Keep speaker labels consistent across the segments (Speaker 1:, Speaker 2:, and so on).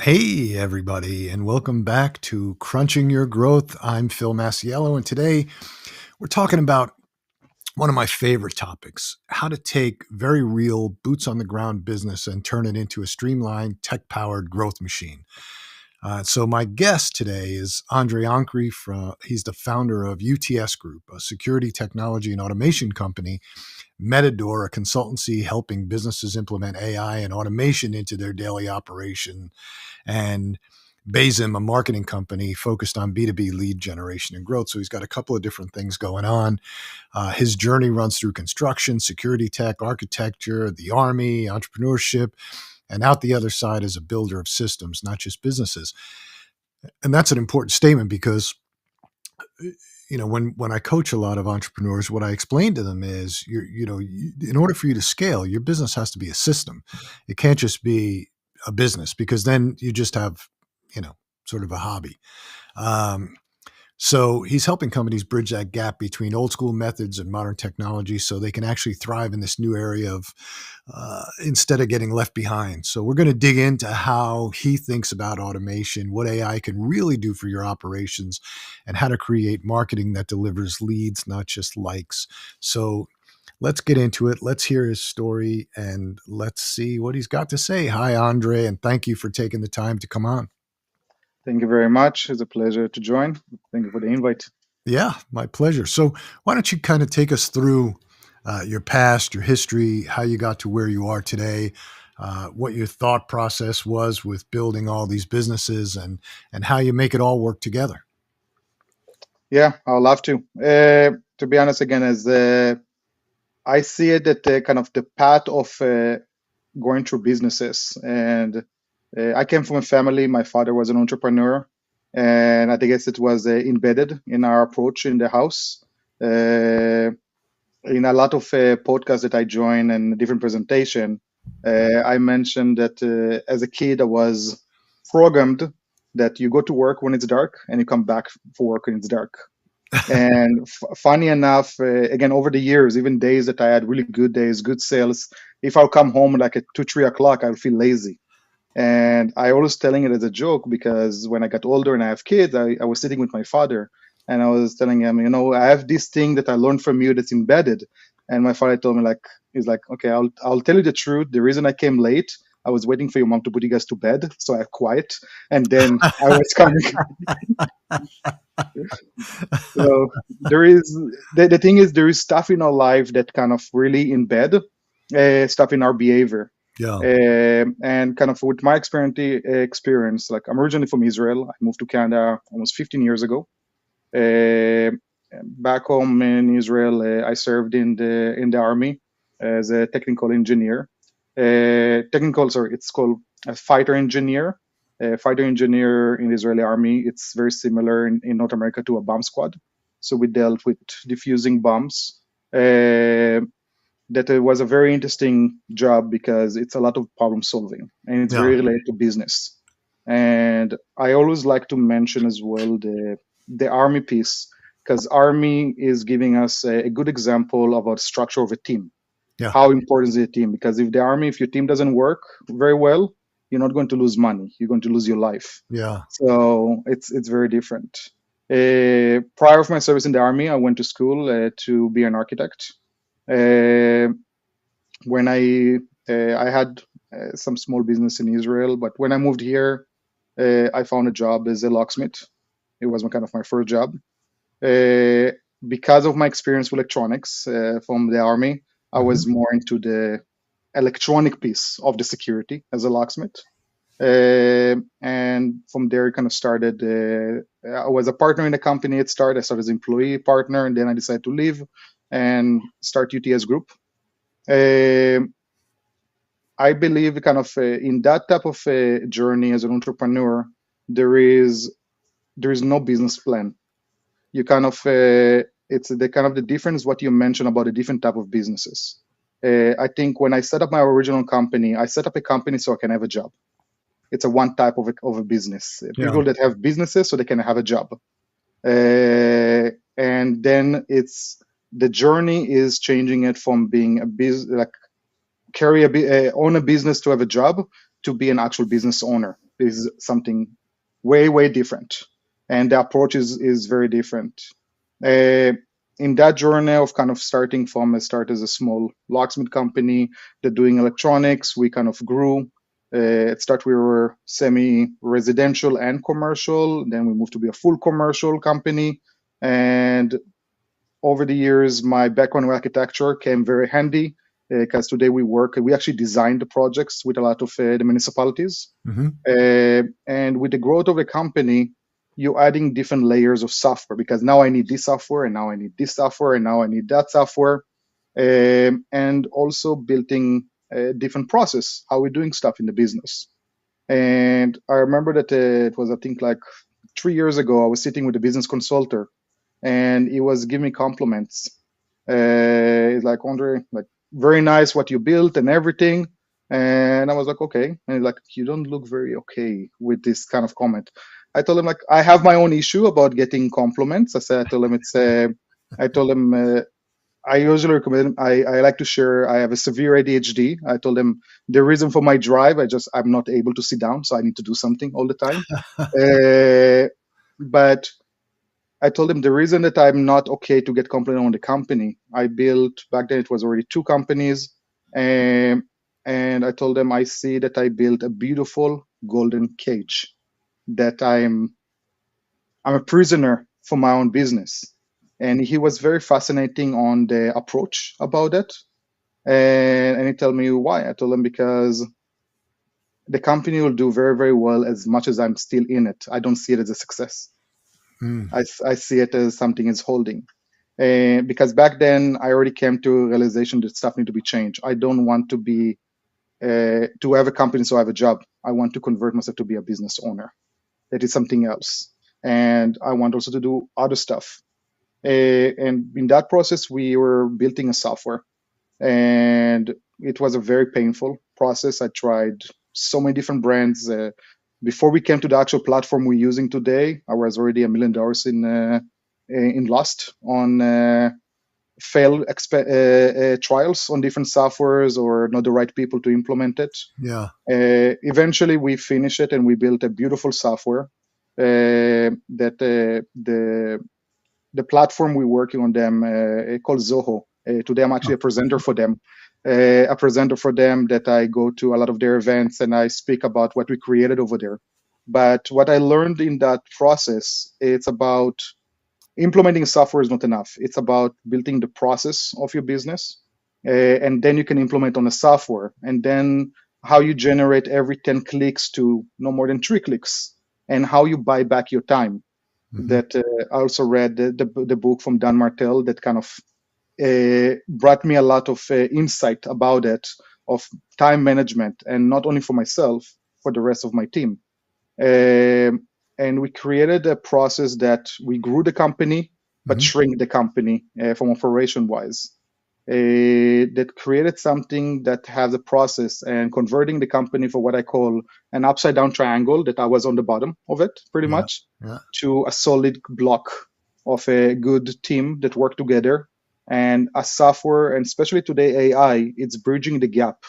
Speaker 1: Hey, everybody, and welcome back to Crunching Your Growth. I'm Phil Masiello, and today we're talking about one of my favorite topics: how to take very real boots on the ground business and turn it into a streamlined, tech powered growth machine. So, my guest today is Ankri. He's the founder of UTS Group, a security technology and automation company. Metador, a consultancy helping businesses implement AI and automation into their daily operation, and Beyzim, a marketing company focused on B2B lead generation and growth. So he's got a couple of different things going on. His journey runs through construction, security tech, architecture, the army, entrepreneurship, and out the other side is a builder of systems, not just businesses. And that's an important statement because when I coach a lot of entrepreneurs, what I explain to them is in order for you to scale, your business has to be a system. It can't just be a business, because then you just have, sort of a hobby. So he's helping companies bridge that gap between old school methods and modern technology so they can actually thrive in this new area of instead of getting left behind. So we're going to dig into how he thinks about automation, what AI can really do for your operations, and how to create marketing that delivers leads, not just likes. So let's get into it. Let's hear his story and let's see what he's got to say. Hi, Andre, and thank you for taking the time to come on.
Speaker 2: Thank you very much. It's a pleasure to join. Thank you for the invite.
Speaker 1: Yeah, my pleasure. So why don't you kind of take us through your past, your history, how you got to where you are today, what your thought process was with building all these businesses, and how you make it all work together.
Speaker 2: Yeah, I'll love to. To be honest, again, as I see it, that kind of the path of going through businesses, and I came from a family. My father was an entrepreneur, and I guess it was embedded in our approach in the house. In a lot of podcasts that I join and different presentation, I mentioned that as a kid I was programmed that you go to work when it's dark and you come back for work when it's dark. And funny enough, again, over the years, even days that I had really good days, good sales, if I'll come home like at 2, 3 o'clock, I'll feel lazy. And I always telling it as a joke because when I got older and I have kids, I was sitting with my father and I was telling him, I have this thing that I learned from you that's embedded. And my father told me he's like, okay, I'll tell you the truth. The reason I came late, I was waiting for your mom to put you guys to bed, so I quiet, and then I was coming. So there is the thing is there is stuff in our life that kind of really embed stuff in our behavior.
Speaker 1: Yeah.
Speaker 2: And kind of with my experience, like I'm originally from Israel. I moved to Canada almost 15 years ago. Uh, Back home in Israel, I served in the army as a technical engineer. It's called a fighter engineer. A fighter engineer in the Israeli army. It's very similar in North America to a bomb squad. So we dealt with diffusing bombs. That it was a very interesting job because it's a lot of problem solving and it's very related to business. And I always like to mention as well the army piece, because army is giving us a good example about structure of a team.
Speaker 1: Yeah.
Speaker 2: How important is a team? Because if your team doesn't work very well, you're not going to lose money. You're going to lose your life.
Speaker 1: Yeah.
Speaker 2: So it's very different. Prior to my service in the army, I went to school to be an architect. When I had some small business in Israel, but when I moved here, I found a job as a locksmith. It was my first job. Because of my experience with electronics from the army, I was more into the electronic piece of the security as a locksmith. And from there, it kind of started. I was a partner in the company. I started as employee partner, and then I decided to leave and start UTS Group. I believe in that type of journey as an entrepreneur, there is no business plan. You it's the difference what you mentioned about the different type of businesses. I think when I set up my original company, I set up a company so I can have a job. It's a one type of a business. People that have businesses so they can have a job. And then the journey is changing it from being a business, own a business to have a job, to be an actual business owner. This is something way, way different. And the approach is very different. Uh, in that journey of kind of starting from a start as a small locksmith company that doing electronics, we kind of grew. At start, we were semi-residential and commercial. Then we moved to be a full commercial company. And over the years, my background in architecture came very handy because today we actually design the projects with a lot of the municipalities.
Speaker 1: Mm-hmm.
Speaker 2: And with the growth of the company, you're adding different layers of software because now I need this software, and now I need this software, and now I need that software. And also building a different process, how we're doing stuff in the business. And I remember that it was, I think, like 3 years ago, I was sitting with a business consultant, and he was giving me compliments. He's like, Andre, like, very nice what you built and everything. And I was like, okay. And he's like, you don't look very okay with this kind of comment. I told him, like, I have my own issue about getting compliments. I told him I told him, I usually recommend, I like to share, I have a severe ADHD. I told him the reason for my drive, I'm not able to sit down. So I need to do something all the time. But I told him the reason that I'm not okay to get complaint on the company. I built back then, it was already two companies, um, and I told them I see that I built a beautiful golden cage, that I'm a prisoner for my own business. And he was very fascinating on the approach about it, and he told me why. I told him because the company will do very, very well as much as I'm still in it. I don't see it as a success.
Speaker 1: Mm.
Speaker 2: I see it as something is holding. Because back then I already came to a realization that stuff need to be changed. I don't want to be to have a company so I have a job. I want to convert myself to be a business owner. That is something else, and I want also to do other stuff. And in that process, we were building a software, and it was a very painful process. I tried so many different brands. Before we came to the actual platform we're using today, I was already $1 million in lost on failed trials on different softwares or not the right people to implement it.
Speaker 1: Yeah.
Speaker 2: Eventually, we finished it and we built a beautiful software that the platform we're working on them called Zoho. Today, I'm actually a presenter for them. That I go to a lot of their events and I speak about what we created over there. But what I learned in that process, it's about implementing software is not enough. It's about building the process of your business, and then you can implement on the software, and then how you generate every 10 clicks to no more than 3 clicks, and how you buy back your time.
Speaker 1: Mm-hmm.
Speaker 2: That I also read the book from Dan Martell that kind of brought me a lot of insight about it, of time management, and not only for myself, for the rest of my team. And we created a process that we grew the company, but
Speaker 1: Mm-hmm.
Speaker 2: shrink the company from operation wise. That created something that has a process and converting the company for what I call an upside down triangle, that I was on the bottom of it pretty
Speaker 1: Yeah.
Speaker 2: much,
Speaker 1: Yeah.
Speaker 2: to a solid block of a good team that work together, and a software, and especially today AI, it's bridging the gap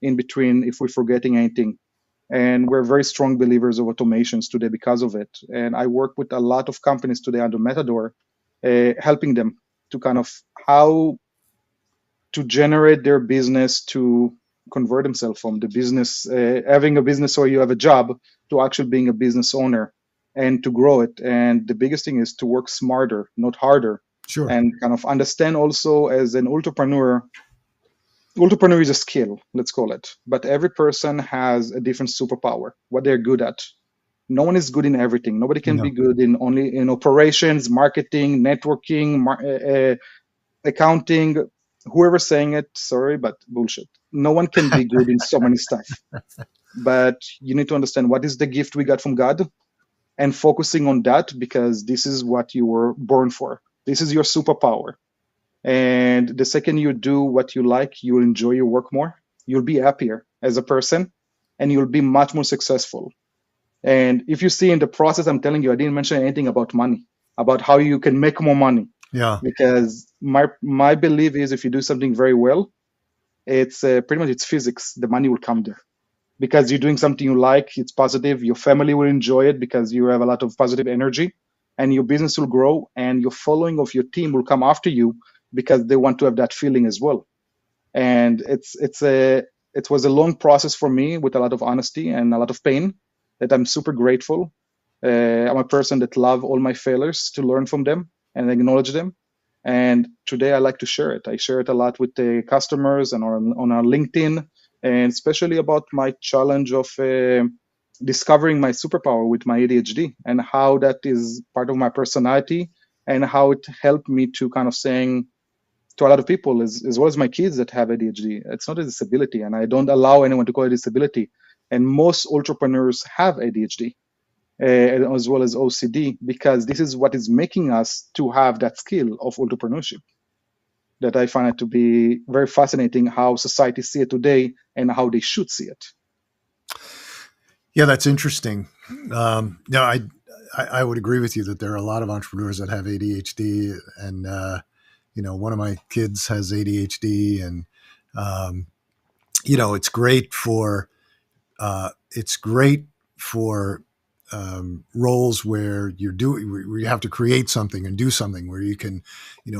Speaker 2: in between if we're forgetting anything. And we're very strong believers of automations today because of it. And I work with a lot of companies today under Metador, helping them to kind of how to generate their business, to convert themselves from the business, having a business or you have a job, to actually being a business owner and to grow it. And the biggest thing is to work smarter, not harder,
Speaker 1: Sure.
Speaker 2: and kind of understand also as an entrepreneur is a skill, let's call it, but every person has a different superpower, what they're good at. No one is good in everything. Nobody can
Speaker 1: No.
Speaker 2: be good in only in operations, marketing, networking, accounting. Whoever's saying it, sorry, but bullshit. No one can be good in so many stuff. But you need to understand what is the gift we got from God, and focusing on that, because this is what you were born for. This is your superpower. And the second you do what you like, you'll enjoy your work more. You'll be happier as a person, and you'll be much more successful. And if you see in the process, I'm telling you, I didn't mention anything about money, about how you can make more money.
Speaker 1: Yeah.
Speaker 2: Because my belief is, if you do something very well, it's pretty much it's physics. The money will come there. because you're doing something you like. It's positive. Your family will enjoy it because you have a lot of positive energy, and your business will grow, and your following of your team will come after you because they want to have that feeling as well. And it was a long process for me with a lot of honesty and a lot of pain that I'm super grateful. I'm a person that love all my failures to learn from them and acknowledge them. And today I like to share it. I share it a lot with the customers and on our LinkedIn, and especially about my challenge of discovering my superpower with my ADHD and how that is part of my personality and how it helped me to kind of saying to a lot of people, as well as my kids that have ADHD. It's not a disability, and I don't allow anyone to call it a disability. And most entrepreneurs have ADHD, as well as OCD, because this is what is making us to have that skill of entrepreneurship. That I find it to be very fascinating how society see it today and how they should see it.
Speaker 1: Yeah, that's interesting. No, I would agree with you that there are a lot of entrepreneurs that have ADHD, and one of my kids has ADHD, and um, it's great for it's great for roles where where you have to create something and do something where you can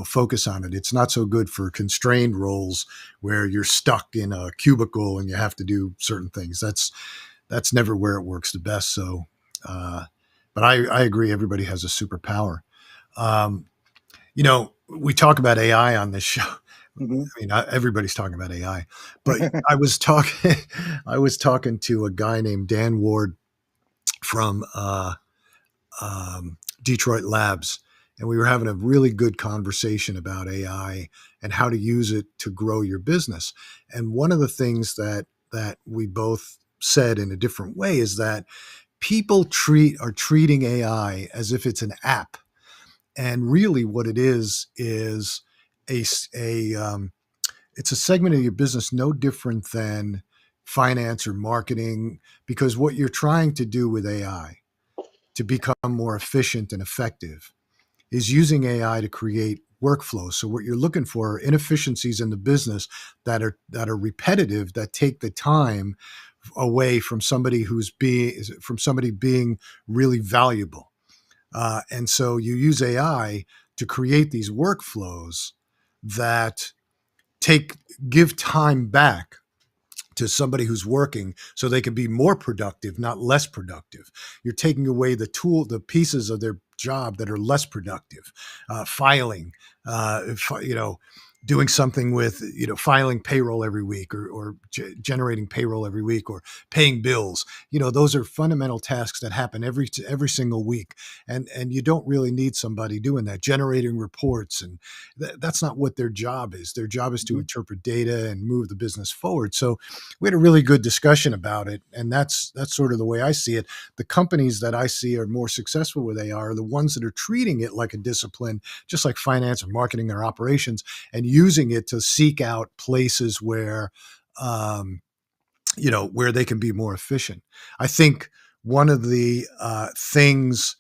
Speaker 1: focus on it. It's not so good for constrained roles where you're stuck in a cubicle and you have to do certain things. That's never where it works the best. So, but I agree. Everybody has a superpower. Um, we talk about AI on this show.
Speaker 2: Mhm.
Speaker 1: I mean, everybody's talking about AI, but I was talking, I was talking to a guy named Dan Ward from Detroit Labs, and we were having a really good conversation about AI and how to use it to grow your business. And one of the things that we both said in a different way is that people are treating AI as if it's an app, and really what it is a it's a segment of your business no different than finance or marketing, because what you're trying to do with AI to become more efficient and effective is using AI to create workflows. So what you're looking for are inefficiencies in the business that are repetitive, that take the time away from somebody being really valuable. And so you use AI to create these workflows that take give time back to somebody who's working so they can be more productive, not less productive. You're taking away the pieces of their job that are less productive, filing, you know, doing something with, filing payroll every week, or generating payroll every week, or paying bills. Those are fundamental tasks that happen every single week. And you don't really need somebody doing that, generating reports. And that's not what their job is. Their job is to
Speaker 2: Mhm.
Speaker 1: interpret data and move the business forward. So we had a really good discussion about it, and that's sort of the way I see it. The companies that I see are more successful with AI are the ones that are treating it like a discipline, just like finance or marketing or operations, and using it to seek out places um, where they can be more efficient. I think one of the things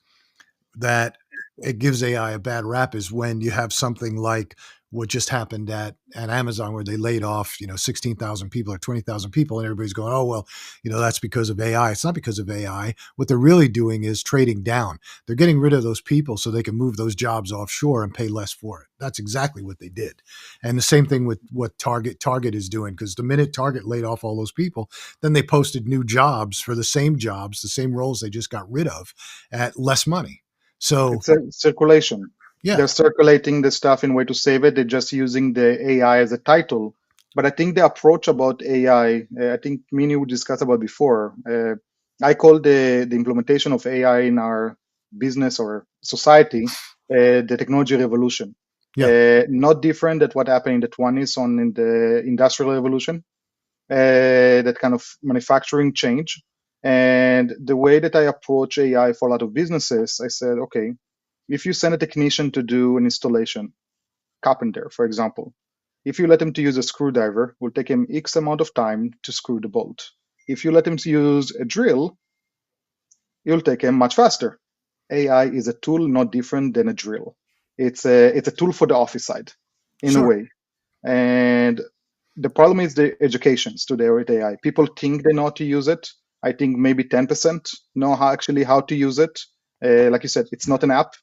Speaker 1: that it gives AI a bad rap is when you have something like what just happened at Amazon, where they laid off 16,000 people or 20,000 people, and everybody's going, oh well, that's because of AI. It's not because of AI. What they're really doing is trading down. They're getting rid of those people so they can move those jobs offshore and pay less for it. That's exactly what they did. And the same thing with what Target is doing, because the minute Target laid off all those people, then they posted new jobs for the same jobs, the same roles they just got rid of, at less money. So
Speaker 2: It's a circulation.
Speaker 1: yeah,
Speaker 2: They're circulating the stuff in way to save it. They're just using the AI as a title. But I think the approach about AI, I think me and you discussed about before. I call the implementation of AI in our business or society the technology revolution.
Speaker 1: yeah,
Speaker 2: Not different than what happened in the 20s on in the industrial revolution, that kind of manufacturing change. And the way that I approach AI for a lot of businesses, I said, okay, if you send a technician to do an installation, carpenter, for example, if you let him to use a screwdriver, it will take him X amount of time to screw the bolt. If you let him to use a drill, it will take him much faster. AI is a tool not different than a drill. It's a tool for the office side in a
Speaker 1: sure.
Speaker 2: way. And the problem is the educations today with AI. People think they know how to use it. I think maybe 10% know how to use it. Like you said, it's not an app.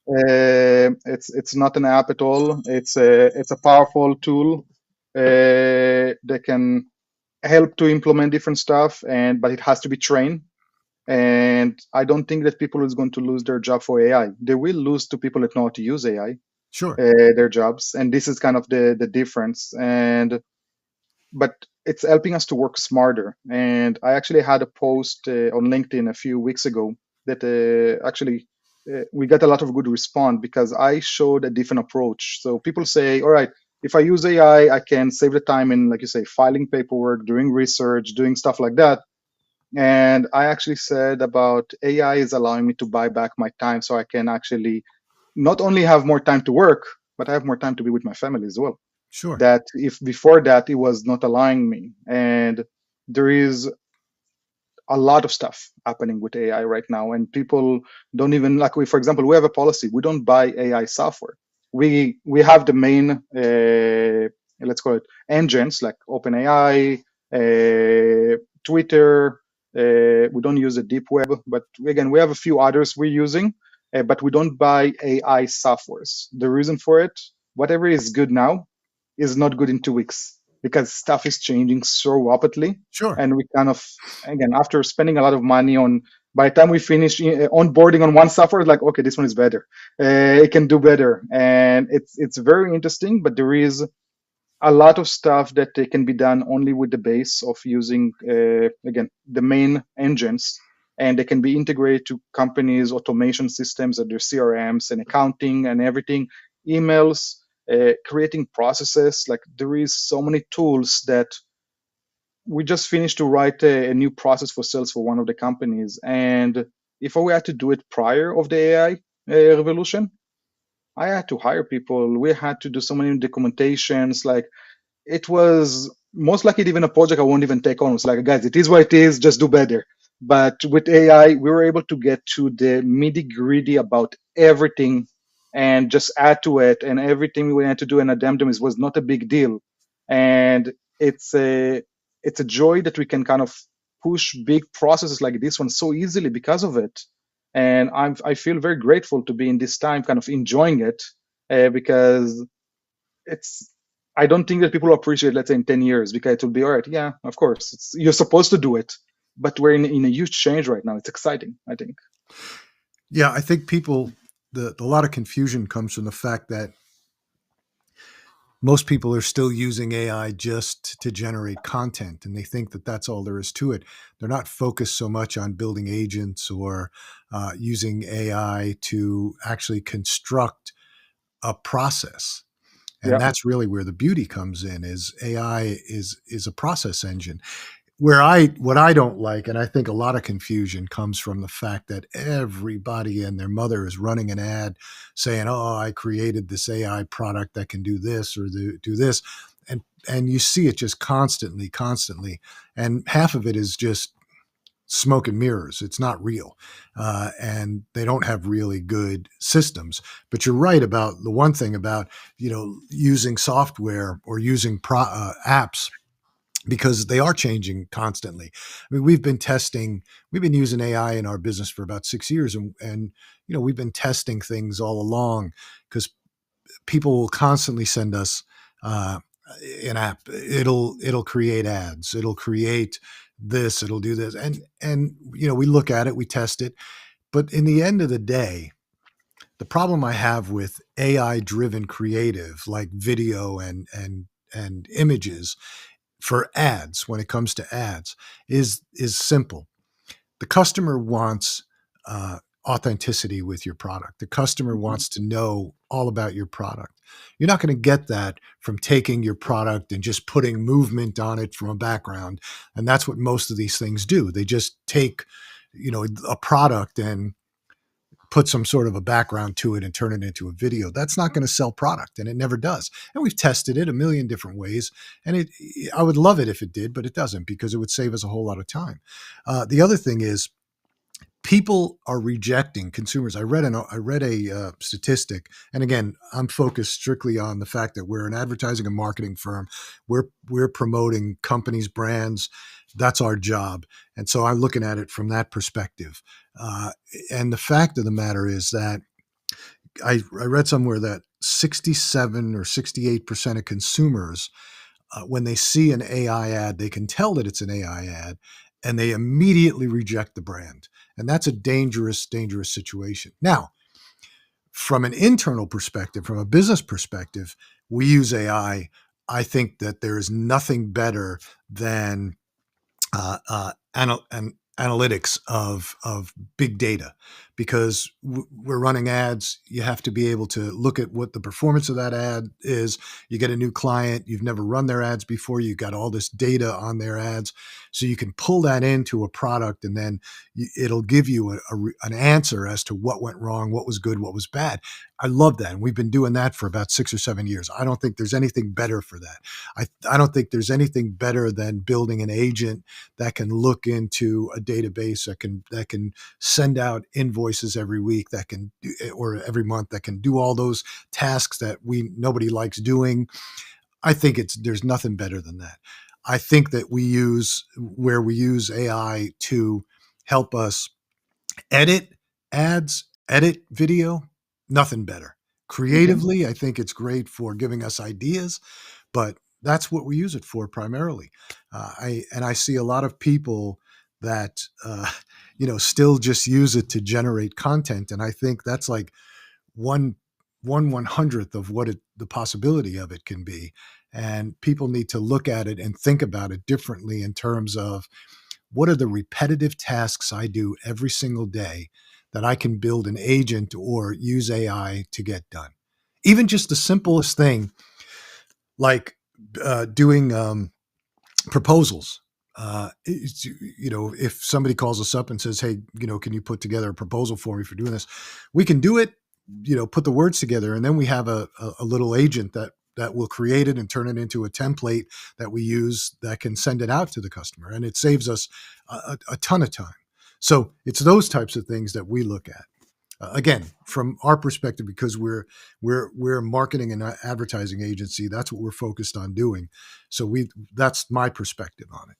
Speaker 2: It's not an app at all. It's a powerful tool that can help to implement different stuff, and but it has to be trained. And I don't think that people is going to lose their job for AI. They will lose to people that know how to use AI,
Speaker 1: Sure.
Speaker 2: their jobs, and this is kind of the difference. And but it's helping us to work smarter. And I actually had a post on LinkedIn a few weeks ago that actually we got a lot of good response because I showed a different approach. So people say, all right, if I use AI, I can save the time in, like you say, filing paperwork, doing research, doing stuff like that. And I actually said about AI is allowing me to buy back my time so I can actually not only have more time to work, but I have more time to be with my family as well.
Speaker 1: Sure.
Speaker 2: That if before that it was not allowing me. And there is a lot of stuff happening with AI right now, and people don't even like we, for example, we have a policy: we don't buy AI software. We have the main let's call it engines like OpenAI, Twitter. We don't use the deep web, but again, we have a few others we're using, but we don't buy AI softwares. The reason for it, whatever is good now, is not good in 2 weeks because stuff is changing so rapidly,
Speaker 1: Sure.
Speaker 2: and we kind of again after spending a lot of money on by the time we finish onboarding on one software, like okay, this one is better, it can do better, and it's very interesting. But there is a lot of stuff that can be done only with the base of using again the main engines, and they can be integrated to companies automation systems and their crms and accounting and everything, emails, creating processes. Like there is so many tools that we just finished to write a new process for sales for one of the companies. And if we had to do it prior of the AI revolution, I had to hire people. We had to do so many documentations. Like it was most likely even a project I won't even take on. It's like, guys, it is what it is, just do better. But with AI, we were able to get to the nitty gritty about everything and just add to it. And everything we had to do and addendum is was not a big deal. And it's a it's a joy that we can kind of push big processes like this one so easily because of it. And I feel very grateful to be in this time, kind of enjoying it, because it's I don't think that people will appreciate, let's say, in 10 years, because it will be all right. Yeah, of course, you're supposed to do it, but we're in a huge change right now. It's exciting, I think.
Speaker 1: Yeah, I think people a lot of confusion comes from the fact that most people are still using AI just to generate content, and they think that that's all there is to it. They're not focused so much on building agents or using AI to actually construct a process. And
Speaker 2: Yeah,
Speaker 1: that's really where the beauty comes in. Is AI is a process engine. Where I what I don't like, and I think a lot of confusion comes from the fact that everybody and their mother is running an ad saying, "Oh, I created this AI product that can do this or do this," and you see it just constantly, and half of it is just smoke and mirrors. It's not real, and they don't have really good systems. But you're right about the one thing about using software or using apps, because they are changing constantly. I mean, we've been using AI in our business for about 6 years, and we've been testing things all along because people will constantly send us uh, an app. It'll create ads. It'll create this. It'll do this, and we look at it, we test it, but in the end of the day, the problem I have with AI driven creative like video and images for ads, when it comes to ads, is simple. The customer wants authenticity with your product. The customer
Speaker 2: hmm
Speaker 1: wants to know all about your product. You're not going to get that from taking your product and just putting movement on it from a background. And that's what most of these things do. They just take, a product and put some sort of a background to it and turn it into a video. That's not going to sell product, and it never does. And we've tested it a million different ways, and I would love it if it did, but it doesn't, because it would save us a whole lot of time. The other thing is, people are rejecting consumers. I read a statistic, and again, I'm focused strictly on the fact that we're an advertising and marketing firm. We're promoting companies, brands. That's our job, and so I'm looking at it from that perspective. And the fact of the matter is that I read somewhere that 67 or 68% of consumers, when they see an AI ad, they can tell that it's an AI ad, and they immediately reject the brand. And that's a dangerous, dangerous situation. Now, from an internal perspective, from a business perspective, we use AI. I think that there is nothing better than analytics of big data, because we're running ads. You have to be able to look at what the performance of that ad is. You get a new client, you've never run their ads before, you got all this data on their ads, so you can pull that into a product, and then it'll give you an answer as to what went wrong, what was good, what was bad. I love that, and we've been doing that for about 6 or 7 years. I don't think there's anything better for that. I don't think there's anything better than building an agent that can look into a database, that can send out invoices every week, that can or every month, that can do all those tasks that nobody likes doing. I think there's nothing better than that. I think that we use AI to help us edit ads, edit video. Nothing better.
Speaker 2: Mhm.
Speaker 1: Creatively, I think it's great for giving us ideas, but that's what we use it for primarily. I see a lot of people that still just use it to generate content, and I think that's like one 1/100th of what the possibility of it can be. And people need to look at it and think about it differently in terms of, what are the repetitive tasks I do every single day that I can build an agent or use AI to get done? Even just the simplest thing, like doing proposals. If somebody calls us up and says, "Hey, can you put together a proposal for me for doing this?" We can do it. Put the words together, and then we have a little agent that will create it and turn it into a template that we use, that can send it out to the customer, and it saves us a ton of time. So it's those types of things that we look at. Again, from our perspective, because we're a marketing and advertising agency, that's what we're focused on doing. So that's my perspective on it.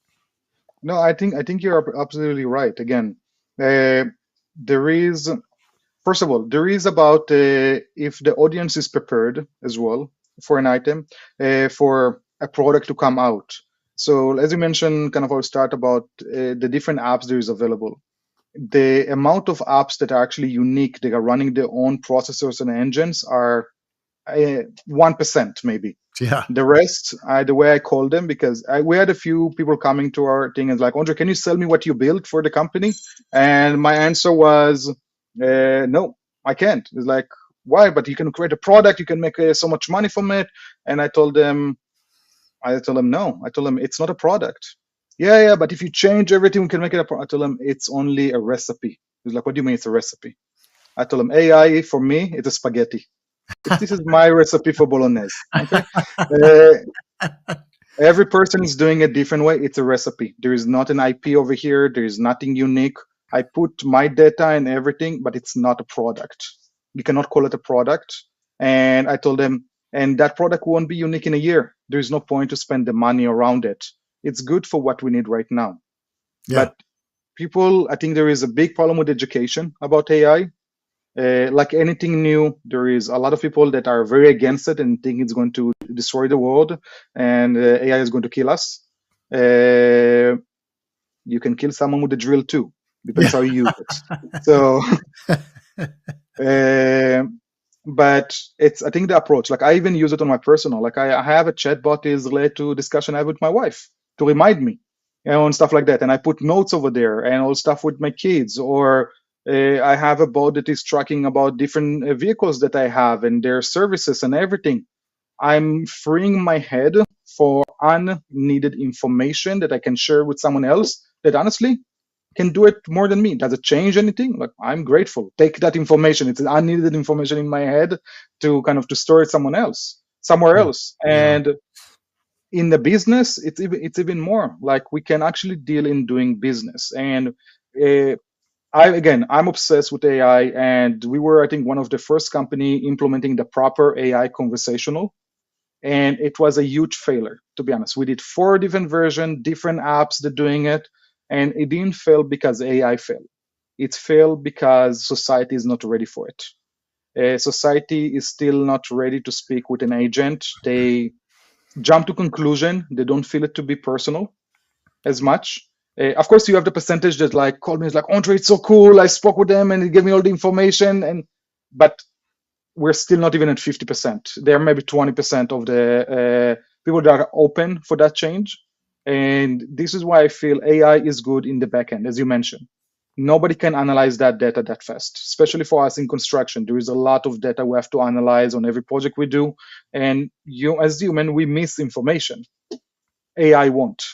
Speaker 2: No, I think you're absolutely right. Again, uh, there is first of all, there is about if the audience is prepared as well for an item, for a product to come out. So as you mentioned, kind of our start about the different apps there is available. The amount of apps that are actually unique, that are running their own processors and engines, are 1% maybe.
Speaker 1: Yeah.
Speaker 2: The rest, the way I call them, because we had a few people coming to our thing and like, Andre, can you sell me what you built for the company? And my answer was, no, I can't. It's like, why? But you can create a product, you can make so much money from it. And I told them, no. I told them, it's not a product. Yeah, but if you change everything, we can make it a product. I told them, it's only a recipe. He's like, what do you mean it's a recipe? I told him, AI for me, it's a spaghetti. This is my recipe for bolognese. Okay. Uh, every person is doing a different way. It's a recipe. There is not an IP over here. There is nothing unique. I put my data and everything, but it's not a product. You cannot call it a product. And I told them, and that product won't be unique in a year. There's no point to spend the money around it. It's good for what we need right now.
Speaker 1: Yeah.
Speaker 2: But people, I think there is a big problem with education about AI. Like anything new, there is a lot of people that are very against it and think it's going to destroy the world, and AI is going to kill us. Uh, you can kill someone with a drill too. Depends
Speaker 1: Yeah.
Speaker 2: how you use it. So, uh, but it's, I think, the approach. Like I even use it on my personal. Like I have a chatbot is related to discussion I have with my wife to remind me, and stuff like that. And I put notes over there and all stuff with my kids. Or I have a bot that is tracking about different vehicles that I have and their services and everything. I'm freeing my head for unneeded information that I can share with someone else that honestly can do it more than me. Does it change anything? Like I'm grateful. Take that information. It's unneeded information in my head to kind of to store it somewhere
Speaker 1: Mm.
Speaker 2: else.
Speaker 1: Yeah.
Speaker 2: And in the business, it's even more. Like we can actually deal in doing business. And I'm obsessed with AI, and we were, I think, one of the first company implementing the proper AI conversational, and it was a huge failure. To be honest, we did 4 different versions, different apps that doing it, and it didn't fail because AI failed. It failed because society is not ready for it. Society is still not ready to speak with an agent. They jump to conclusion. They don't feel it to be personal as much. Of course, you have the percentage that like called me, is like, Andre, it's so cool. I spoke with them and they gave me all the information. And but we're still not even at 50%. There are maybe 20% of the people that are open for that change. And this is why I feel AI is good in the backend, as you mentioned. Nobody can analyze that data that fast, especially for us in construction. There is a lot of data we have to analyze on every project we do. And you, as human, we miss information. AI won't,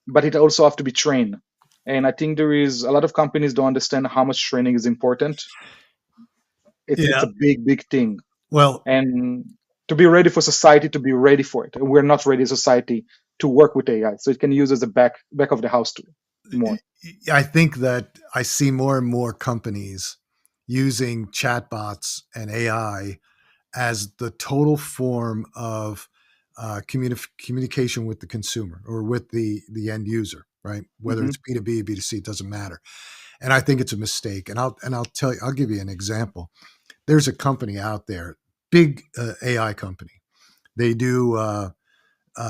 Speaker 2: but it also have to be trained. And I think there is a lot of companies don't understand how much training is important. It's
Speaker 1: Yeah.
Speaker 2: a big thing,
Speaker 1: Well,
Speaker 2: and to be ready for society to be ready for it. And we're not ready as society to work with AI, so it can use as a back of the house tool more.
Speaker 1: I think that I see more and more companies using chatbots and AI as the total form of communication with the consumer or with the end user, right? Whether
Speaker 2: Hmm.
Speaker 1: it's B2B, B2C, it doesn't matter. And I think it's a mistake. And I'll tell you, I'll give you an example. There's a company out there, big AI company. They do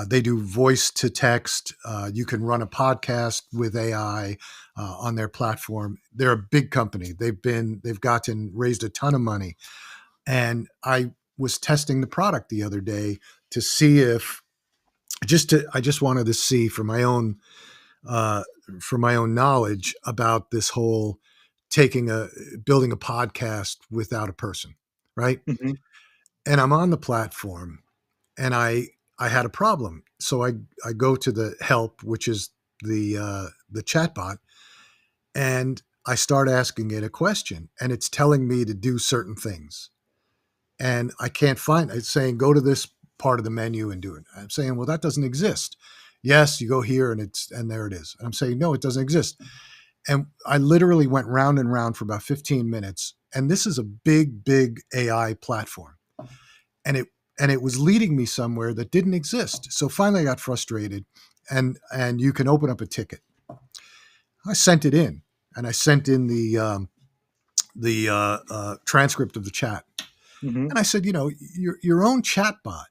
Speaker 1: they do voice to text. You can run a podcast with AI on their platform. They're a big company. They've gotten raised a ton of money, and I was testing the product the other day to see if I just wanted to see uh, for my own knowledge about this whole taking a building a podcast without a person, right?
Speaker 2: Hmm.
Speaker 1: And I'm on the platform, and I had a problem. So I go to the help, which is the chatbot, and I start asking it a question, and it's telling me to do certain things, and I can't find it. It's saying go to this part of the menu and do it. I'm saying, well, that doesn't exist. Yes, you go here and there it is. And I'm saying, no, it doesn't exist. And I literally went round and round for about 15 minutes. And this is a big AI platform. And it was leading me somewhere that didn't exist. So finally I got frustrated, and you can open up a ticket. I sent it in, and I sent in the transcript of the chat.
Speaker 2: Hmm.
Speaker 1: And I said, your own chatbot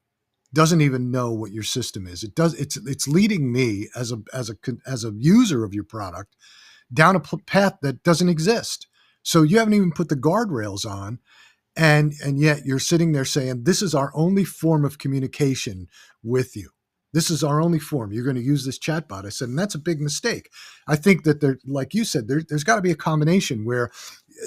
Speaker 1: doesn't even know what your system is. It's leading me as a user of your product down a path that doesn't exist. So you haven't even put the guardrails on, and yet you're sitting there saying this is our only form of communication with you. This is our only form. You're going to use this chatbot. I said, and that's a big mistake. I think that like you said, there's got to be a combination where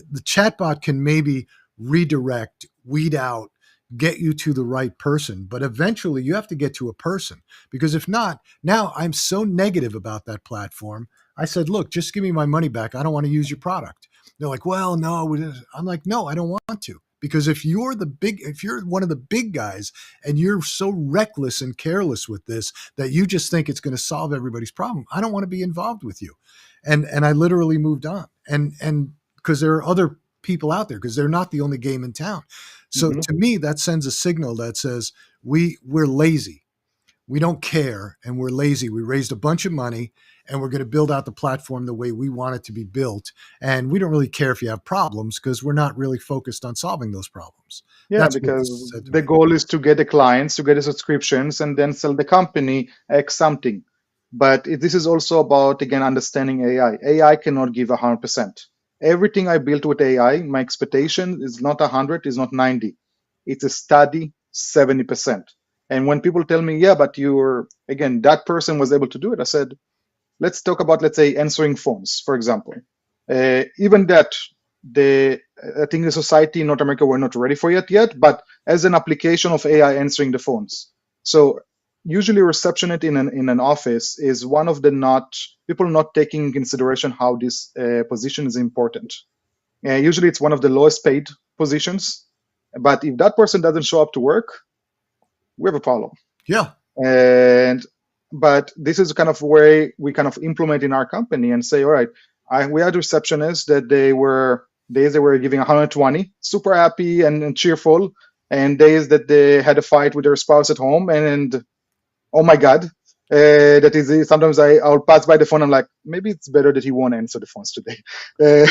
Speaker 1: the chatbot can maybe redirect, weed out, get you to the right person, but eventually you have to get to a person, because if not, now I'm so negative about that platform. I said, look, just give me my money back. I don't want to use your product. They're like, well, no. I'm like, no, I don't want to. Because if you're one of the big guys and you're so reckless and careless with this that you just think it's going to solve everybody's problem, I don't want to be involved with you. And I literally moved on. And because there are other people out there, because they're not the only game in town. So
Speaker 2: Hmm.
Speaker 1: to me, that sends a signal that says we're lazy. We don't care, and we're lazy. We raised a bunch of money, and we're going to build out the platform the way we want it to be built. And we don't really care if you have problems, because we're not really focused on solving those problems.
Speaker 2: Yeah,
Speaker 1: That's what
Speaker 2: because
Speaker 1: this said to
Speaker 2: the
Speaker 1: me.
Speaker 2: goal is to get the clients, to get the subscriptions, and then sell the company X something. But this is also about, again, understanding AI. AI cannot give 100%. Everything I built with AI, my expectation is not 100, is not 90. It's a study 70%. And when people tell me, yeah, but you're, again, that person was able to do it, I said, let's talk about, let's say, answering phones, for example. Even that, the I think the society in North America were not ready for it yet, but as an application of AI answering the phones. So usually receptionist in an office is one of the not people not taking in consideration how this position is important. Usually it's one of the lowest paid positions, but if that person doesn't show up to work, we have a problem.
Speaker 1: Yeah.
Speaker 2: And but this is kind of where we kind of implement in our company and say, all right, We had receptionists that they were days they were giving 120, super happy and cheerful, and days that they had a fight with their spouse at home, and oh my god, that is sometimes I'll pass by the phone. I'm like, maybe it's better that he won't answer the phones today. Uh,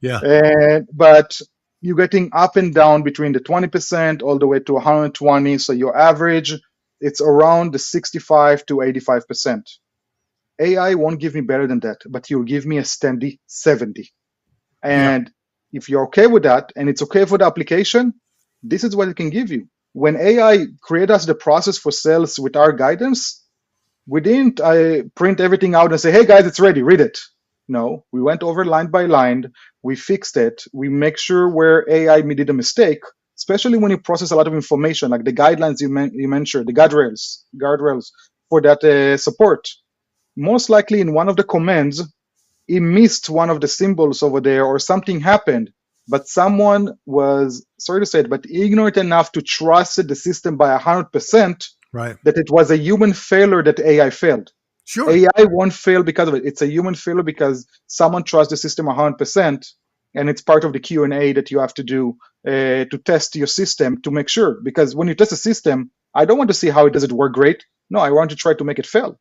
Speaker 1: Yeah.
Speaker 2: but you're getting up and down between the 20% all the way to 120. So your average, it's around the 65 to 85%. AI won't give me better than that, but you'll give me a steady 70.
Speaker 1: Yeah.
Speaker 2: And if you're okay with that and it's okay for the application, this is what it can give you. When AI create us the process for sales with our guidance, we didn't print everything out and say, hey guys, it's ready, read it. No, we went over line by line, we fixed it, we make sure where AI did a mistake, especially when you process a lot of information, like the guidelines you mentioned, the guardrails for that support. Most likely in one of the commands, he missed one of the symbols over there or something happened, but someone was, sorry to say it, but ignorant enough to trust the system by 100%
Speaker 1: Right.
Speaker 2: that it was a human failure that AI failed.
Speaker 1: Sure.
Speaker 2: AI won't fail because of it. It's a human failure because someone trusts the system 100%, and it's part of the Q&A that you have to do to test your system to make sure. Because when you test a system, I don't want to see how it does it work great. No, I want to try to make it fail.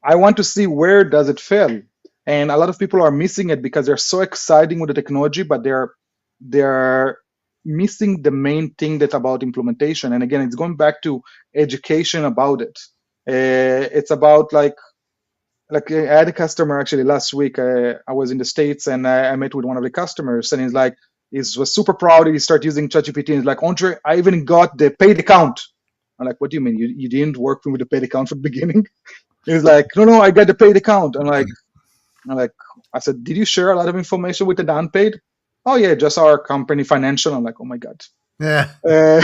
Speaker 2: I want to see where does it fail. And a lot of people are missing it because they're so exciting with the technology, but they're missing the main thing that's about implementation. And again, it's going back to education about it. It's about like I had a customer actually last week. I was in the States and I met with one of the customers, and he's like, he was super proud. He started using ChatGPT. And he's like, Andre, I even got the paid account. I'm like, what do you mean? You didn't work with the paid account from the beginning? He's like, no, I got the paid account. I'm like, I said, did you share a lot of information with the unpaid? Oh yeah, just our company financial. I'm like, oh my god.
Speaker 1: Yeah.
Speaker 2: Uh,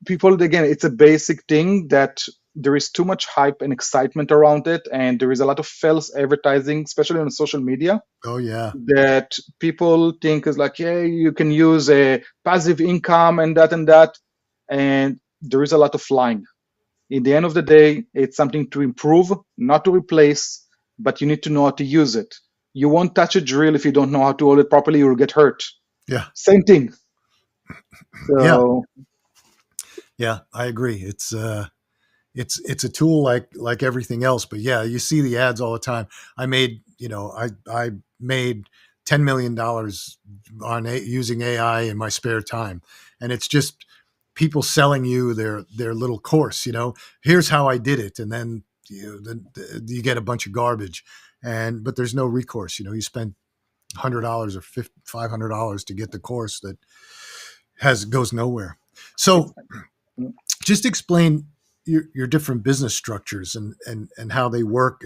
Speaker 2: people, again, it's a basic thing that there is too much hype and excitement around it, and there is a lot of false advertising, especially on social media,
Speaker 1: Oh yeah.
Speaker 2: that people think is like, yeah, you can use a passive income and that and that, and there is a lot of lying. In the end of the day, it's something to improve, not to replace, but you need to know how to use it. You won't touch a drill if you don't know how to hold it properly, you'll get hurt.
Speaker 1: Yeah.
Speaker 2: Same thing.
Speaker 1: Yeah.
Speaker 2: So
Speaker 1: Yeah. I agree. It's a tool like everything else, but yeah, you see the ads all the time. I made $10 million on using AI in my spare time, and it's just people selling you their little course. Here's how I did it, and then you get a bunch of garbage, but there's no recourse. You spend $100 or $500 to get the course that goes nowhere. So just explain your different business structures and how they work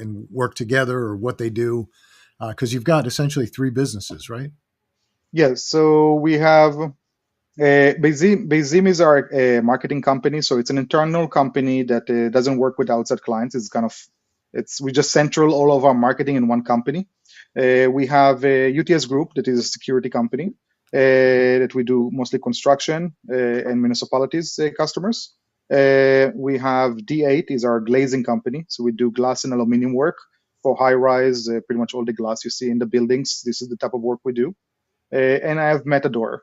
Speaker 1: together or what they do, because you've got essentially three businesses, right?
Speaker 2: yeah, so we have Beyzim is our marketing company, so it's an internal company that doesn't work with outside clients. It's we just central all of our marketing in one company. We have UTS Group, that is a security company that we do mostly construction and municipalities customers. We have D8 is our glazing company, so we do glass and aluminum work for high rise, pretty much all the glass you see in the buildings. This is the type of work we do. And I have Metador.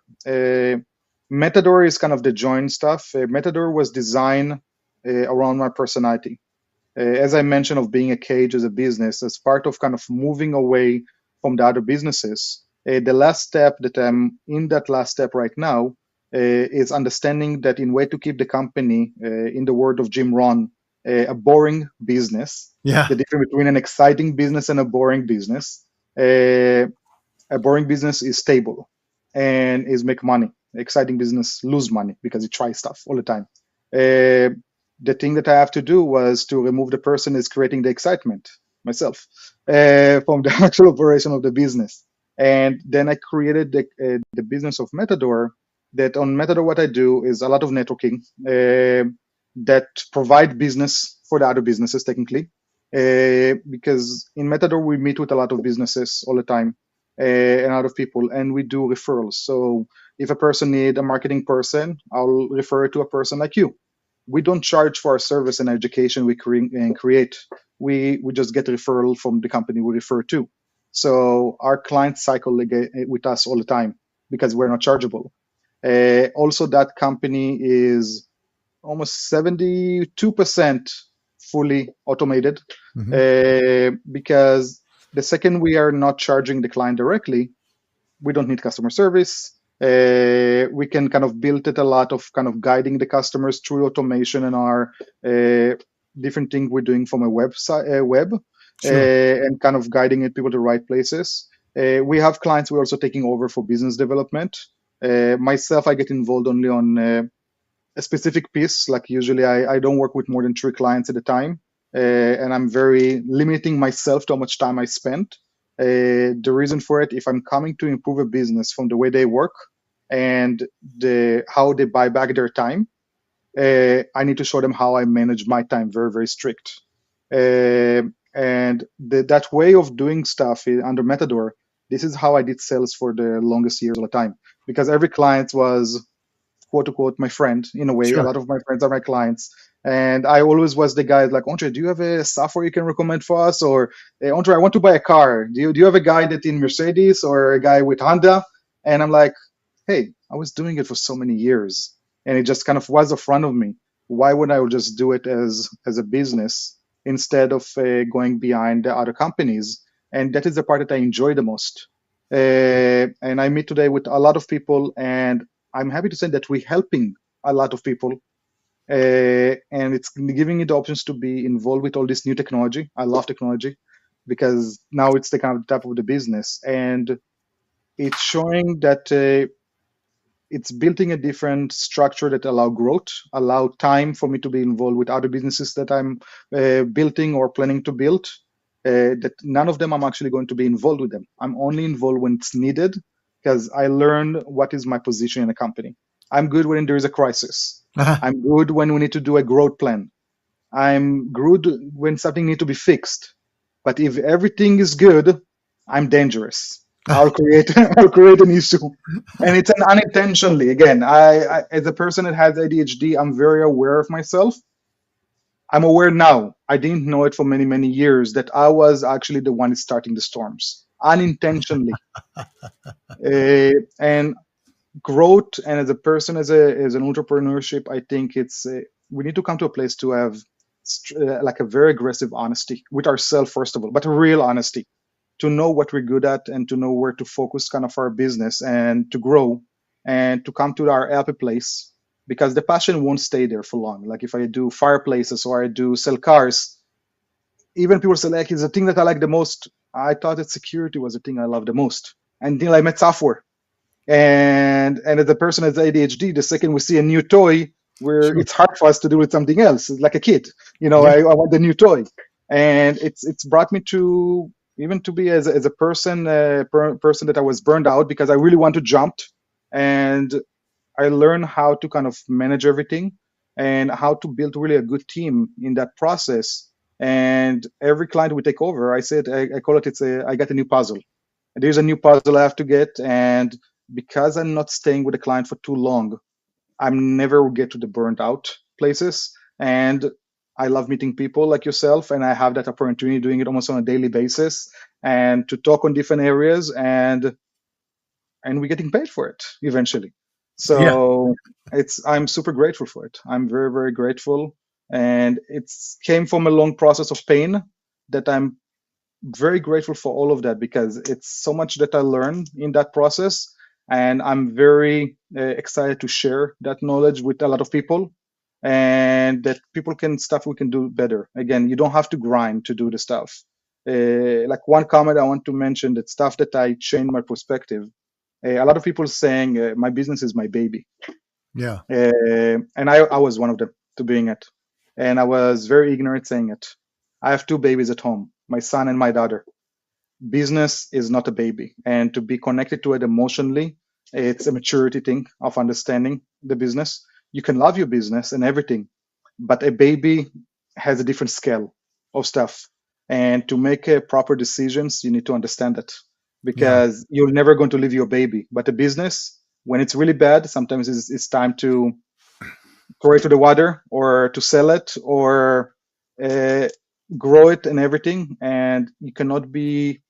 Speaker 2: Metador is kind of the joint stuff. Metador was designed around my personality. As I mentioned, of being a cage as a business, as part of kind of moving away from the other businesses. The last step that I'm in that last step right now is understanding that in way to keep the company, in the word of Jim Rohn, a boring business.
Speaker 1: Yeah.
Speaker 2: The difference between an exciting business and a boring business. A boring business is stable and is make money. Exciting business lose money because it tries stuff all the time. The thing that I have to do was to remove the person is creating the excitement myself from the actual operation of the business. And then I created the business of Metador. That on Metador, what I do is a lot of networking that provide business for the other businesses technically. Because in Metador, we meet with a lot of businesses all the time and a lot of people, and we do referrals. So if a person need a marketing person, I'll refer it to a person like you we don't charge for our service and education we create. We just get a referral from the company we refer to. So our clients cycle with us all the time because we're not chargeable. Also, that company is almost 72% fully automated, because the second we are not charging the client directly, we don't need customer service. We can kind of build it a lot of kind of guiding the customers through automation and our different thing we're doing from a web,
Speaker 1: Sure.
Speaker 2: and kind of guiding it people to the right places. We have clients we're also taking over for business development. Myself, I get involved only on a specific piece. Like usually, I don't work with more than 3 clients at a time, and I'm very limiting myself to how much time I spend. The reason for it, if I'm coming to improve a business from the way they work and how they buy back their time, I need to show them how I manage my time very, very strict. And that way of doing stuff under Metador, this is how I did sales for the longest years of the time, because every client was quote unquote my friend in a way. A
Speaker 1: Sure.
Speaker 2: lot of my friends are my clients. And I always was the guy like, Andre, do you have a software you can recommend for us? Or hey, Andre, I want to buy a car. Do you have a guy that in Mercedes or a guy with Honda? And I'm like, hey, I was doing it for so many years and it just kind of was in front of me. Why would I just do it as a business instead of going behind the other companies? And that is the part that I enjoy the most. And I meet today with a lot of people, and I'm happy to say that we're helping a lot of people, and it's giving me the options to be involved with all this new technology. I love technology because now it's the kind of type of the business, and it's showing that it's building a different structure that allow growth, allow time for me to be involved with other businesses that I'm building or planning to build. That none of them I'm actually going to be involved with them. I'm only involved when it's needed because I learned what is my position in a company. I'm good when there is a crisis. I'm good when we need to do a growth plan. I'm good when something needs to be fixed. But if everything is good, I'm dangerous. I'll create I'll create an issue, and it's an unintentionally. Again, I as a person that has ADHD, I'm very aware of myself. I'm aware now. I didn't know it for many many years that I was actually the one starting the storms unintentionally. And growth, and as a person, as an entrepreneurship, I think it's we need to come to a place to have like a very aggressive honesty with ourselves first of all, but a real honesty to know what we're good at and to know where to focus kind of our business and to grow and to come to our happy place, because the passion won't stay there for long. Like if I do fireplaces or I do sell cars, even people say like it's the thing that I like the most. I thought that security was the thing I love the most until I met software. And as a person with ADHD, the second we see a new toy, where
Speaker 1: Sure.
Speaker 2: it's hard for us to do with something else, it's like a kid,
Speaker 1: Yeah.
Speaker 2: I want the new toy, and it's brought me to even to be as a person, person that I was burned out because I really want to jump, and I learned how to kind of manage everything and how to build really a good team in that process. And every client we take over, I call it, I got a new puzzle. There's a new puzzle I have to get, and because I'm not staying with the client for too long, I'm never get to the burnt out places. And I love meeting people like yourself, and I have that opportunity doing it almost on a daily basis, and to talk on different areas, and we're getting paid for it eventually.
Speaker 1: Yeah.
Speaker 2: So I'm super grateful for it. I'm very very grateful, and it's came from a long process of pain that I'm very grateful for all of that, because it's so much that I learned in that process, and I'm very excited to share that knowledge with a lot of people, and that people can stuff we can do better. Again, you don't have to grind to do the stuff. Like one comment I want to mention, that stuff that I changed my perspective. A lot of people saying my business is my baby,
Speaker 1: Yeah.
Speaker 2: and I was one of them to being it, and I was very ignorant saying it. I have 2 babies at home, my son and my daughter. Business is not a baby, and to be connected to it emotionally, it's a maturity thing of understanding the business. You can love your business and everything, but a baby has a different scale of stuff, and to make proper decisions you need to understand it,
Speaker 1: Yeah.
Speaker 2: because you're never going to leave your baby. But a business, when it's really bad, sometimes it's time to throw it to the water or to sell it or uh, grow it and everything. And you cannot be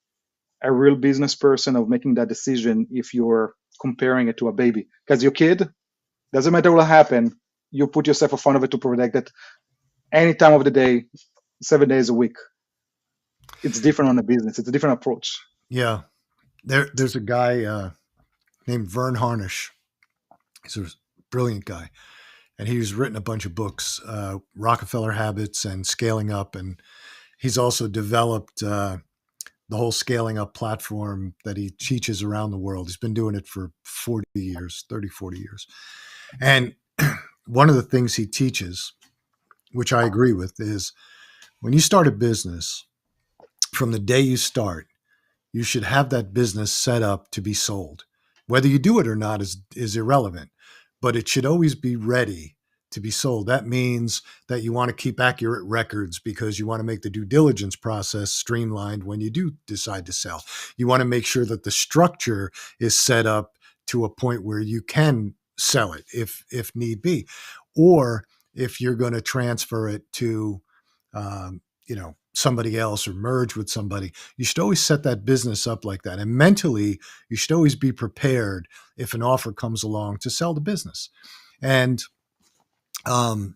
Speaker 2: a real business person of making that decision if you're comparing it to a baby. Because your kid, doesn't matter what happen, you put yourself in front of it to protect it any time of the day, 7 days a week. It's different on a business. It's a different approach.
Speaker 1: Yeah. There's a guy named Vern Harnish. He's a brilliant guy, and he's written a bunch of books, Rockefeller Habits and Scaling Up, and he's also developed the whole scaling up platform that he teaches around the world. He's been doing it for 40 years, 30, 40 years. And one of the things he teaches, which I agree with, is when you start a business, from the day you start, you should have that business set up to be sold. Whether you do it or not is irrelevant, but it should always be ready to be sold. That means that you want to keep accurate records because you want to make the due diligence process streamlined when you do decide to sell. You want to make sure that the structure is set up to a point where you can sell it if need be, or if you're going to transfer it to somebody else or merge with somebody, you should always set that business up like that. And mentally, you should always be prepared if an offer comes along to sell the business. And um,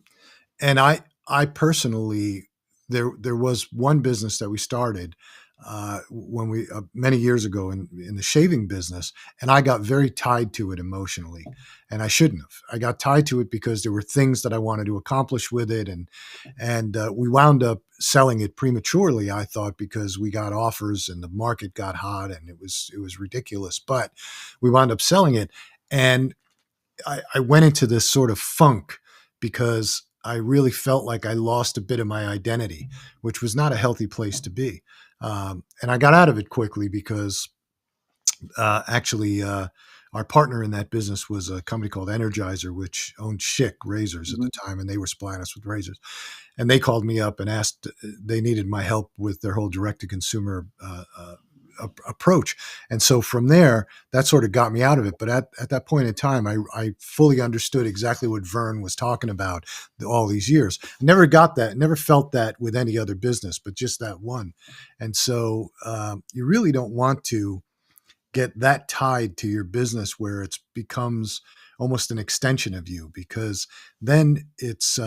Speaker 1: and I personally, there was one business that we started when we many years ago in the shaving business, and I got very tied to it emotionally, and I shouldn't have. I got tied to it because there were things that I wanted to accomplish with it, and we wound up selling it prematurely, I thought, because we got offers and the market got hot and it was ridiculous. But we wound up selling it, and I went into this sort of funk because I really felt like I lost a bit of my identity, which was not a healthy place to be. And I got out of it quickly because actually our partner in that business was a company called Energizer, which owned Schick razors at the time, and they were supplying us with razors. And they called me up and asked, they needed my help with their whole direct-to-consumer approach. And so from there, that sort of got me out of it. But at that point in time, I fully understood exactly what Vern was talking about all these years. Never got that, never felt that with any other business, but just that one. And so you really don't want to get that tied to your business where it becomes almost an extension of you, because then it's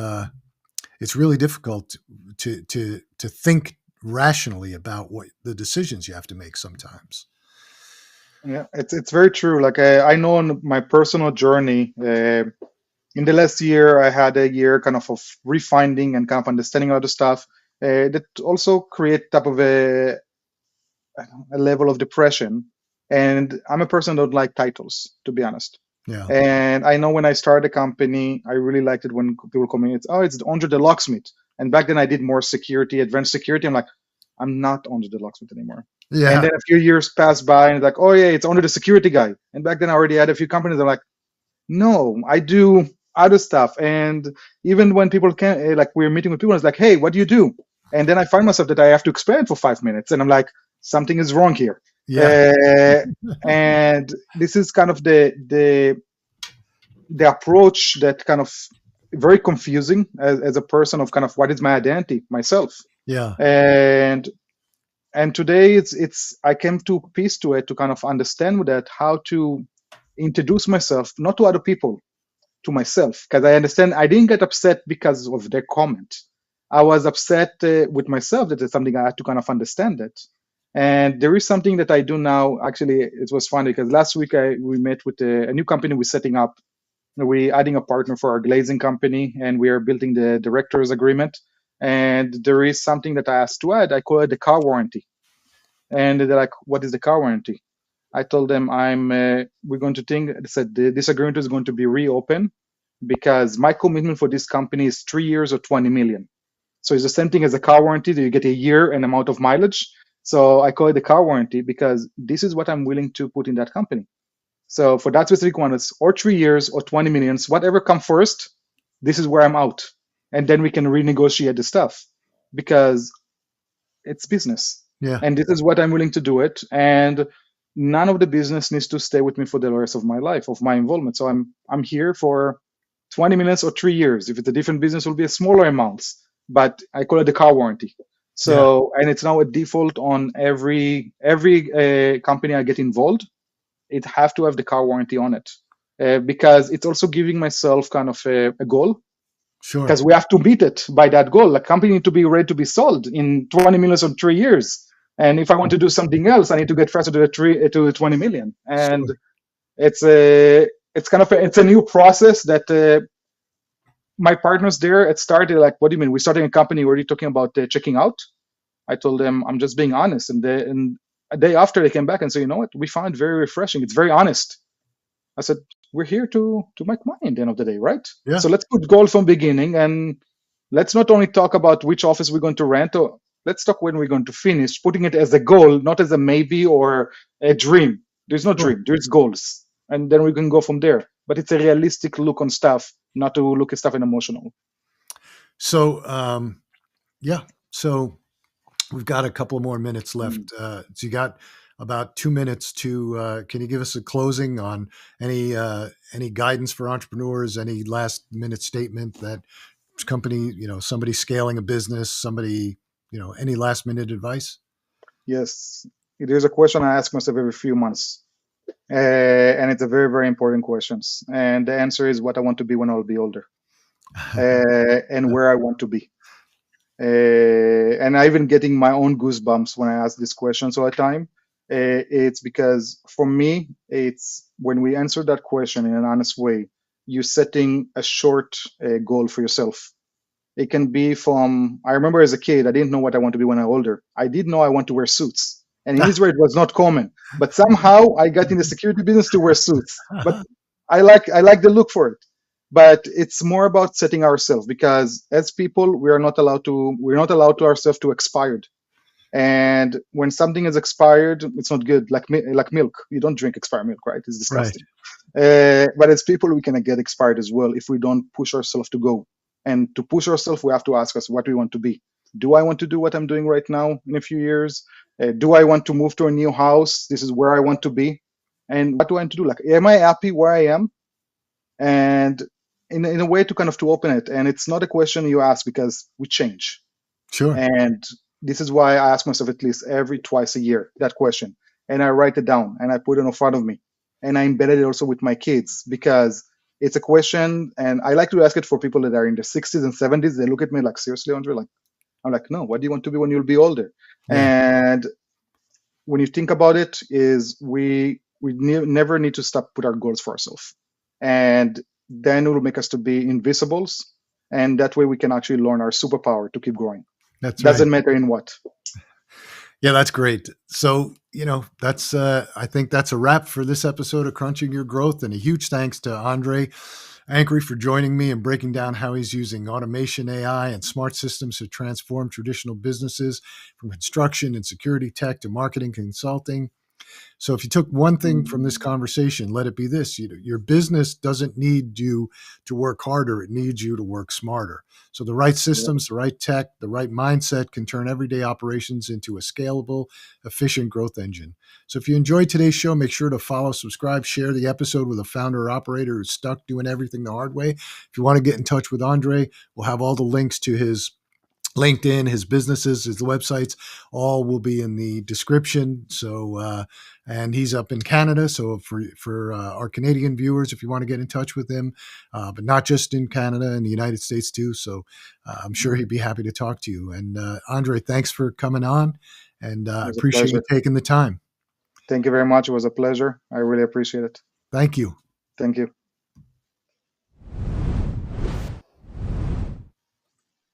Speaker 1: really difficult to think rationally about what the decisions you have to make sometimes.
Speaker 2: Yeah, it's very true. Like I know on my personal journey, in the last year, I had a year kind of refining and kind of understanding other stuff that also create type of a level of depression. And I'm a person that don't like titles, to be honest.
Speaker 1: Yeah.
Speaker 2: And I know when I started a company, I really liked it when people call me, it's Andre the Locksmith. And back then I did more security, advanced security. I'm like, I'm not Andre the Locksmith anymore. And
Speaker 1: Yeah.
Speaker 2: then a few years passed by and it's like, oh yeah, it's Andre the security guy. And back then I already had a few companies that are like, no, I do other stuff. And even when people can, like we're meeting with people, it's like, hey, what do you do? And then I find myself that I have to explain it for 5 minutes. And I'm like, something is wrong here.
Speaker 1: Yeah.
Speaker 2: And this is kind of the approach that kind of very confusing as a person of kind of what is my identity myself.
Speaker 1: Yeah.
Speaker 2: And today it's I came to peace to it to kind of understand that how to introduce myself not to other people, to myself, because I understand I didn't get upset because of their comment. I was upset with myself that it's something I had to kind of understand it. And there is something that I do now. Actually, it was funny because last week we met with a new company we're setting up. We're adding a partner for our glazing company, and we are building the directors agreement. And there is something that I asked to add. I call it the car warranty. And they're like, "What is the car warranty?" I told them we're going to think. They said this agreement is going to be reopened because my commitment for this company is 3 years or 20 million. So it's the same thing as a car warranty that you get a year and amount of mileage. So I call it the car warranty because this is what I'm willing to put in that company. So for that specific one, it's or 3 years or 20 millions, whatever come first, this is where I'm out. And then we can renegotiate the stuff because it's business.
Speaker 1: Yeah.
Speaker 2: And this is what I'm willing to do it. And none of the business needs to stay with me for the rest of my life, of my involvement. So I'm here for 20 minutes or 3 years. If it's a different business, it will be a smaller amounts. But I call it the car warranty.
Speaker 1: Yeah,
Speaker 2: So, and it's now a default on every company I get involved. It have to have the car warranty on it, because it's also giving myself kind of a goal,
Speaker 1: sure.
Speaker 2: because we have to meet it by that goal. Like company need to be ready to be sold in 20 minutes or 3 years. And if I want to do something else, I need to get faster to the 20 million. And
Speaker 1: Sure.
Speaker 2: it's kind of it's a new process that my partners there it started like, what do you mean? We're starting a company already talking about checking out. I told them I'm just being honest, and a day after they came back and said, you know what, we found it very refreshing. It's very honest. I said, we're here to make money at the end of the day, right?
Speaker 1: Yeah.
Speaker 2: So let's put goal from beginning, and let's not only talk about which office we're going to rent, or let's talk when we're going to finish, putting it as a goal, not as a maybe or a dream. There's no
Speaker 1: Sure.
Speaker 2: dream, there's goals. And then we can go from there. But it's a realistic look on stuff, not to look at stuff in emotional.
Speaker 1: So, yeah. So we've got a couple more minutes left.
Speaker 2: Mm.
Speaker 1: So you got about 2 minutes to. Can you give us a closing on any guidance for entrepreneurs? Any last minute statement that company, somebody scaling a business, somebody, any last minute advice?
Speaker 2: Yes, there's a question I ask myself every few months. And it's a very, very important question. And the answer is what I want to be when I'll be older, and where I want to be. And I even getting my own goosebumps when I ask these questions all the time. It's because for me, it's when we answer that question in an honest way, you're setting a short goal for yourself. It can be from, I remember as a kid, I didn't know what I want to be when I'm older. I did know I want to wear suits. And in Israel, it was not common. But somehow I got in the security business to wear suits. But I like the look for it. But it's more about setting ourselves, because as people, we're not allowed to ourselves to expired. And when something is expired, it's not good. Like milk, you don't drink expired milk, right? It's
Speaker 1: Right.
Speaker 2: disgusting. But as people, we can get expired as well if we don't push ourselves to go. And to push ourselves, we have to ask us what we want to be. Do I want to do what I'm doing right now in a few years? Do I want to move to a new house? This is where I want to be. And what do I want to do? Like, am I happy where I am? And in a way to kind of to open it. And it's not a question you ask because we change.
Speaker 1: Sure.
Speaker 2: And this is why I ask myself at least every twice a year that question. And I write it down and I put it in front of me. And I embedded it also with my kids, because it's a question. And I like to ask it for people that are in their 60s and 70s. They look at me like, seriously, Andre? Like, I'm like, no, what do you want to be when you'll be older?
Speaker 1: Yeah.
Speaker 2: And when you think about it, is never need to stop put our goals for ourselves. And then it will make us to be invisibles. And that way we can actually learn our superpower to keep growing.
Speaker 1: That's right.
Speaker 2: Doesn't matter in what.
Speaker 1: Yeah, that's great. So, that's I think that's a wrap for this episode of Crunching Your Growth. And a huge thanks to Andre Ankri for joining me and breaking down how he's using automation, AI, and smart systems to transform traditional businesses from construction and security tech to marketing consulting. So if you took one thing from this conversation, let it be this: your business doesn't need you to work harder; it needs you to work smarter. So the right systems, the right tech, the right mindset can turn everyday operations into a scalable, efficient growth engine. So if you enjoyed today's show, make sure to follow, subscribe, share the episode with a founder or operator who's stuck doing everything the hard way. If you want to get in touch with Andre, we'll have all the links to his LinkedIn, his businesses, his websites, all will be in the description. So, and he's up in Canada. So for our Canadian viewers, if you want to get in touch with him, but not just in Canada, in the United States too. So I'm sure he'd be happy to talk to you. And Andre, thanks for coming on, and
Speaker 2: It
Speaker 1: I
Speaker 2: was a
Speaker 1: appreciate you
Speaker 2: pleasure.
Speaker 1: taking the time.
Speaker 2: Thank you very much. It was a pleasure. I really appreciate it.
Speaker 1: Thank you.
Speaker 2: Thank you.